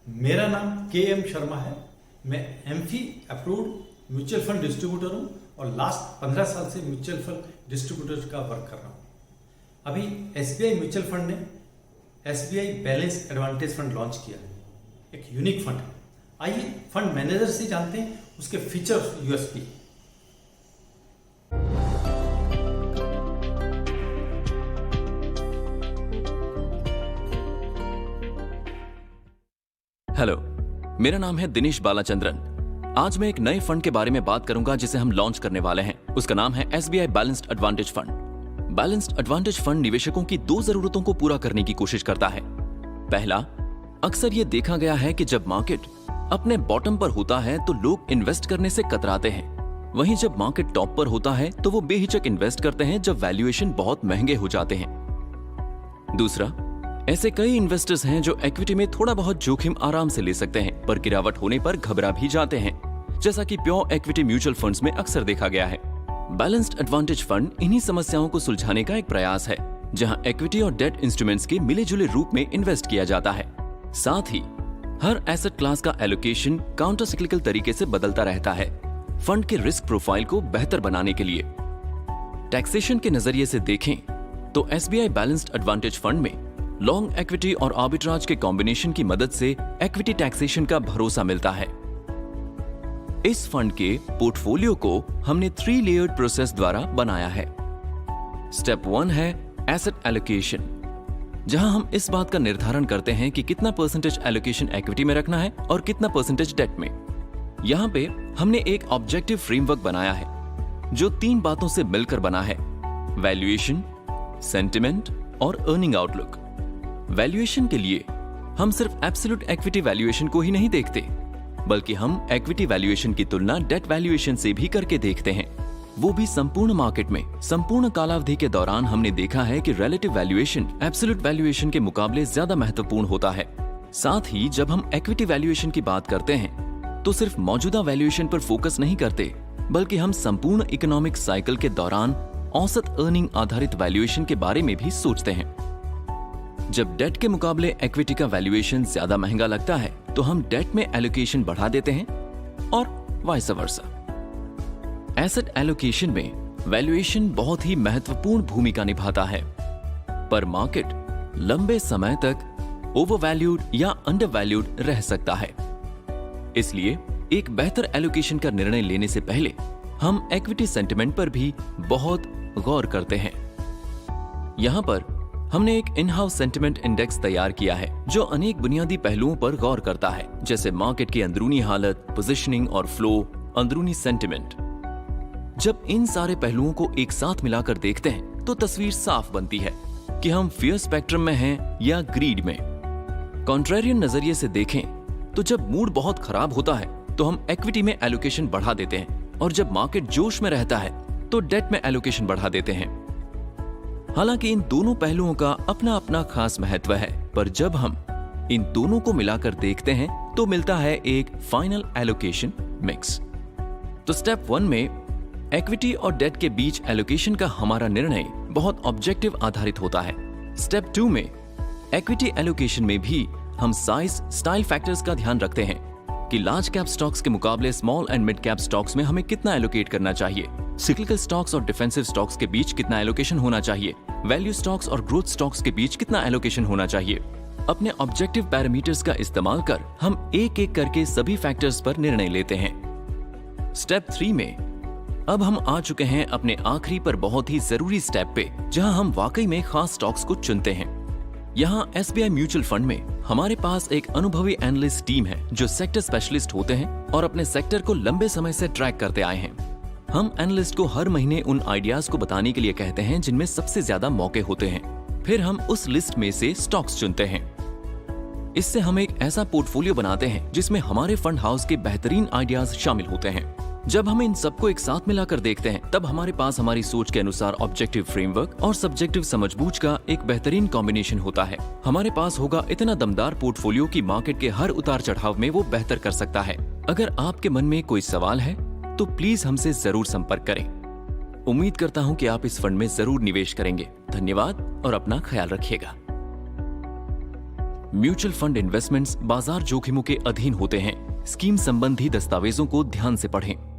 मेरा नाम के एम शर्मा है। मैं AMFI approved mutual fund distributor हूँ और लास्ट 15 साल से म्यूचुअल फंड डिस्ट्रीब्यूटर का वर्क कर रहा हूँ। अभी एसबीआई म्यूचुअल फंड ने SBI balance advantage fund launch किया है। एक यूनिक फंड है। आइए फंड मैनेजर से जानते हैं उसके फीचर्स, यूएसपी। हेलो, मेरा नाम है दिनेश बालाचंद्रन। आज मैं एक नए फंड के बारे में बात करूंगा जिसे हम लॉन्च करने वाले हैं। उसका नाम है SBI balanced advantage fund. Balanced advantage fund निवेशकों की दो जरूरतों को पूरा करने की कोशिश करता है। पहला, अक्सर ये देखा गया है कि जब मार्केट अपने बॉटम पर होता है तो लोग इन्वेस्ट करने से कतराते हैं। वहीं जब मार्केट टॉप पर होता है तो वो बेहिचक इन्वेस्ट करते हैं जब वैल्यूएशन बहुत महंगे हो जाते हैं। दूसरा, ऐसे कई इन्वेस्टर्स हैं जो इक्विटी में थोड़ा बहुत जोखिम आराम से ले सकते हैं, पर गिरावट होने पर घबरा भी जाते हैं, जैसा कि प्योर इक्विटी म्यूचुअल फंड्स में अक्सर देखा गया है। बैलेंस्ड एडवांटेज फंड इन्हीं समस्याओं को सुलझाने का एक प्रयास है, जहां इक्विटी और डेट इंस्ट्रूमेंट्स के मिले जुले रूप में इन्वेस्ट किया जाता है। साथ ही हर एसेट क्लास का एलोकेशन काउंटर सिक्लिकल तरीके से बदलता रहता है, फंड के रिस्क प्रोफाइल को बेहतर बनाने के लिए। टैक्सेशन के नजरिए से देखें तो एसबीआई बैलेंस्ड एडवांटेज फंड में लॉन्ग इक्विटी और आर्बिट्राज के कॉम्बिनेशन की मदद से इक्विटी टैक्सेशन का भरोसा मिलता है। इस फंड के पोर्टफोलियो को हमने 3 लेयर्ड प्रोसेस द्वारा बनाया है। स्टेप 1 है एसेट एलोकेशन, जहां हम इस बात का निर्धारण करते हैं कि कितना परसेंटेज एलोकेशन इक्विटी में रखना है और कितना परसेंटेज डेट में। यहां पे हमने एक ऑब्जेक्टिव फ्रेमवर्क बनाया है जो 3 बातों से मिलकर बना है: वैल्यूएशन, सेंटिमेंट और अर्निंग आउटलुक। वैल्यूएशन के लिए हम सिर्फ एब्सोल्यूट इक्विटी वैल्यूएशन को ही नहीं देखते, बल्कि हम इक्विटी वैल्यूएशन की तुलना डेट वैल्यूएशन से भी करके देखते हैं। वो भी संपूर्ण मार्केट में। संपूर्ण कालावधि के दौरान हमने देखा है कि रिलेटिव वैल्यूएशन एब्सोल्यूट वैल्यूएशन के मुकाबले ज्यादा महत्वपूर्ण होता है। साथ ही जब हम इक्विटी वैल्यूएशन की बात करते हैं तो सिर्फ मौजूदा वैल्यूएशन पर फोकस नहीं करते, बल्कि हम संपूर्ण इकोनॉमिक साइकिल के दौरान औसत अर्निंग आधारित वैल्यूएशन के बारे में भी सोचते हैं। जब डेट के मुकाबले इक्विटी का वैल्यूएशन ज्यादा महंगा लगता है तो हम डेट में एलोकेशन बढ़ा देते हैं और वाइस वर्सा। एसेट एलोकेशन में वैल्यूएशन बहुत ही महत्वपूर्ण भूमिका निभाता है, पर मार्केट लंबे समय तक ओवरवैल्यूड या अंडरवैल्यूड रह सकता है। इसलिए एक बेहतर एलोकेशन का निर्णय लेने से पहले हम इक्विटी सेंटिमेंट पर भी बहुत गौर करते हैं। यहां पर हमने एक इन हाउस सेंटिमेंट इंडेक्स तैयार किया है जो अनेक बुनियादी पहलुओं पर गौर करता है, जैसे मार्केट की अंदरूनी हालत, पोजीशनिंग और फ्लो, अंदरूनी सेंटिमेंट। जब इन सारे पहलुओं को एक साथ मिलाकर देखते हैं तो तस्वीर साफ बनती है कि हम फियर स्पेक्ट्रम में हैं या ग्रीड में। कॉन्ट्रेरियन नजरिए से देखें तो जब मूड बहुत खराब होता है तो हम इक्विटी में एलोकेशन बढ़ा देते हैं, और जब मार्केट जोश में रहता है तो डेट में एलोकेशन बढ़ा देते हैं। हालांकि इन दोनों पहलुओं का अपना अपना खास महत्व है, पर जब हम इन दोनों को मिलाकर देखते हैं तो मिलता है एक फाइनल एलोकेशन मिक्स। तो स्टेप 1 में इक्विटी और डेट के बीच एलोकेशन का हमारा निर्णय बहुत ऑब्जेक्टिव आधारित होता है। स्टेप 2 में इक्विटी एलोकेशन में भी हम साइज, स्टाइल फैक्टर्स का ध्यान रखते हैं कि लार्ज कैप स्टॉक्स के मुकाबले small and mid cap stocks में हमें कितना एलोकेट करना चाहिए, सिक्लिकल स्टॉक्स और डिफेंसिव स्टॉक्स के बीच कितना एलोकेशन होना चाहिए, वैल्यू स्टॉक्स और ग्रोथ स्टॉक्स के बीच कितना एलोकेशन होना चाहिए। अपने ऑब्जेक्टिव पैरामीटर्स का इस्तेमाल कर हम एक एक करके सभी फैक्टर्स पर निर्णय लेते हैं। स्टेप 3 में अब हम आ चुके हैं अपने आखिरी पर बहुत ही जरूरी स्टेप पे, जहां हम वाकई में खास स्टॉक्स को चुनते हैं। यहाँ एसबीआई म्यूचुअल फंड में हमारे पास एक अनुभवी एनालिस्ट टीम है जो सेक्टर स्पेशलिस्ट होते हैं और अपने सेक्टर को लंबे समय से ट्रैक करते आए हैं। हम एनालिस्ट को हर महीने उन आइडियाज को बताने के लिए कहते हैं जिनमें सबसे ज्यादा मौके होते हैं। फिर हम उस लिस्ट में से स्टॉक्स चुनते हैं। इससे हम एक ऐसा पोर्टफोलियो बनाते हैं जिसमें हमारे फंड हाउस के बेहतरीन आइडियाज शामिल होते हैं। जब हम इन सबको एक साथ मिलाकर देखते हैं तब हमारे पास हमारी सोच के अनुसार ऑब्जेक्टिव फ्रेमवर्क और सब्जेक्टिव समझबूझ का एक बेहतरीन कॉम्बिनेशन होता है। हमारे पास होगा इतना दमदार पोर्टफोलियो कि मार्केट के हर उतार चढ़ाव में वो बेहतर कर सकता है। अगर आपके मन में कोई सवाल है तो प्लीज हमसे जरूर संपर्क करें। उम्मीद करता हूं कि आप इस फंड में जरूर निवेश करेंगे। धन्यवाद और अपना ख्याल रखिएगा। म्यूचुअल फंड इन्वेस्टमेंट्स बाजार जोखिमों के अधीन होते हैं। स्कीम संबंधी दस्तावेजों को ध्यान से पढ़ें।